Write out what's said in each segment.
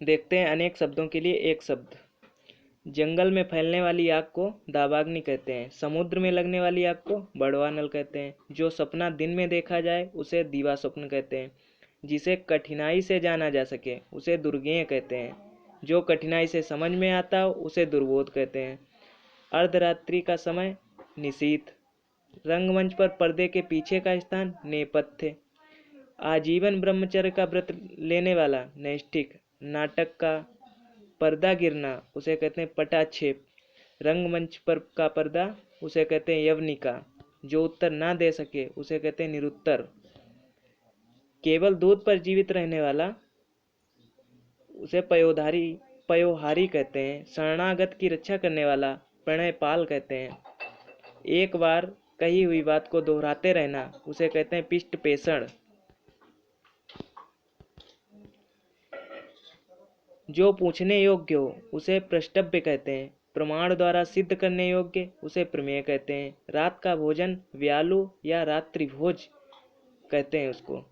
देखते हैं अनेक शब्दों के लिए एक शब्द। जंगल में फैलने वाली आग को दावाग्नि कहते हैं। समुद्र में लगने वाली आग को बड़वानल कहते हैं। जो सपना दिन में देखा जाए उसे दीवा स्वप्न कहते हैं। जिसे कठिनाई से जाना जा सके उसे दुर्गेय कहते हैं। जो कठिनाई से समझ में आता हो उसे दुर्बोध कहते हैं। अर्धरात्रि का समय निशीथ। रंगमंच पर पर्दे के पीछे का स्थान नेपथ्य। आजीवन ब्रह्मचर्य का व्रत लेने वाला नैष्ठिक। नाटक का पर्दा गिरना उसे कहते हैं पटाक्षेप। रंगमंच पर का पर्दा उसे कहते हैं यवनिका। जो उत्तर ना दे सके उसे कहते हैं निरुत्तर। केवल दूध पर जीवित रहने वाला उसे पयोहारी कहते हैं। शरणागत की रक्षा करने वाला प्रणयपाल कहते हैं। एक बार कही हुई बात को दोहराते रहना उसे कहते हैं पिष्ट पेषण। जो पूछने योग्य हो उसे प्रष्टव्य कहते हैं। प्रमाण द्वारा सिद्ध करने योग्य उसे प्रमेय कहते हैं। रात का भोजन व्यालु या रात्रि भोज कहते हैं उसको।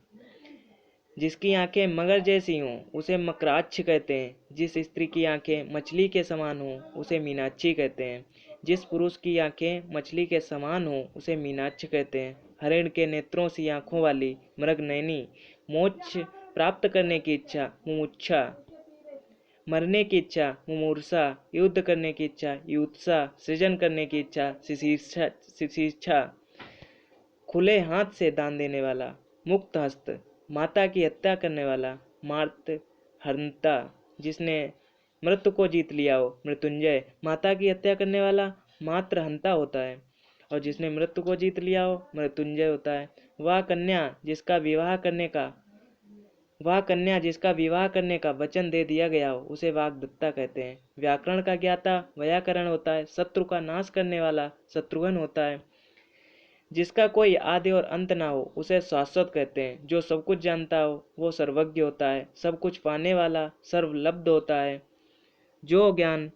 जिसकी आंखें मगर जैसी हों उसे मकराक्ष कहते हैं। जिस स्त्री की आंखें मछली के समान हों उसे मीनाक्षी कहते हैं। जिस पुरुष की आंखें मछली के समान हों उसे मीनाक्ष कहते हैं। हरिण के नेत्रों सी आंखों वाली मृगनयनी। मोक्ष प्राप्त करने की इच्छा मुमुक्षा। मरने की इच्छा मुमूर्षा। युद्ध करने की इच्छा युत्सा। सृजन करने की इच्छा शिशिक्षा। खुले हाथ से दान देने वाला मुक्त हस्त। माता की हत्या करने वाला मार्त हंता। जिसने मृत्यु को जीत लिया हो मृत्युंजय। माता की हत्या करने वाला मात्र हंता होता है और जिसने मृत्यु को जीत लिया हो मृत्युंजय होता है। वह कन्या जिसका विवाह करने का वचन दे दिया गया हो उसे वाग्दत्ता कहते हैं। व्याकरण का ज्ञाता व्याकरण होता है। शत्रु का नाश करने वाला शत्रुघ्न होता है। जिसका कोई आदि और अंत ना हो उसे शाश्वत कहते हैं। जो सब कुछ जानता हो वो सर्वज्ञ होता है। सब कुछ पाने वाला सर्वलब्ध होता है। जो ज्ञान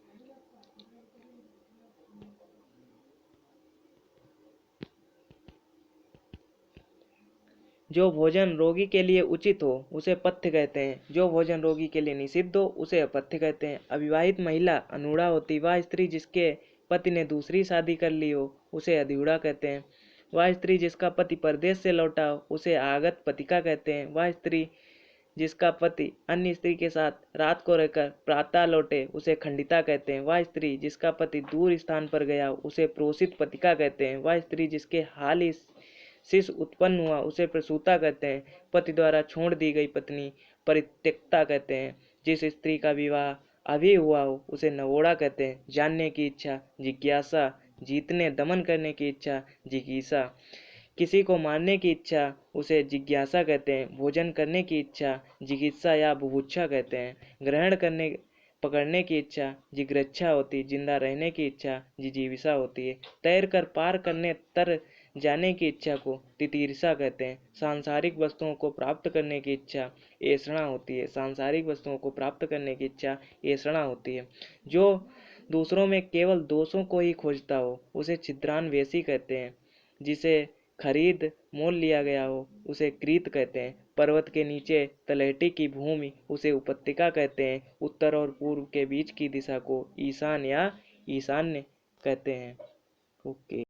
जो भोजन रोगी के लिए उचित हो उसे पथ्य कहते हैं। जो भोजन रोगी के लिए निषिद्ध हो उसे अपथ्य कहते हैं। अविवाहित महिला अनूढ़ा होती। वह स्त्री जिसके पति ने दूसरी शादी कर ली हो उसे अधिऊढ़ा कहते हैं। वह स्त्री जिसका पति परदेश से लौटा हो उसे आगत पतिका कहते हैं। वह स्त्री जिसका पति अन्य स्त्री के साथ रात को रहकर प्रातः लौटे उसे खंडिता कहते हैं। वह स्त्री जिसका पति दूर स्थान पर गया हो उसे प्रोसित पतिका कहते हैं। वह स्त्री जिसके हाल ही शिशु उत्पन्न हुआ उसे प्रसूता कहते हैं। पति द्वारा छोड़ दी गई पत्नी परित्यक्ता कहते हैं। जिस स्त्री का विवाह अभी हुआ हो उसे नवोढ़ा कहते हैं। जानने की इच्छा जिज्ञासा। जीतने दमन करने की इच्छा जिगीषा। किसी को मारने की इच्छा उसे जिज्ञासा कहते हैं। भोजन करने की इच्छा जिगीषा या बुभुक्षा कहते हैं। ग्रहण करने पकड़ने की इच्छा जिग्रच्छा होती। जिंदा रहने की इच्छा जिजीविषा होती है। तैर कर पार करने तर जाने की इच्छा को तितीर्षा कहते हैं। सांसारिक वस्तुओं को प्राप्त करने की इच्छा ऐषणा होती है। सांसारिक वस्तुओं को प्राप्त करने की इच्छा ऐषणा होती है। जो दूसरों में केवल दोषों को ही खोजता हो उसे छिद्रान्वेषी कहते हैं। जिसे खरीद मोल लिया गया हो उसे क्रीत कहते हैं। पर्वत के नीचे तलहटी की भूमि उसे उपत्यका कहते हैं। उत्तर और पूर्व के बीच की दिशा को ईशान या ईशान्य कहते हैं। ओके।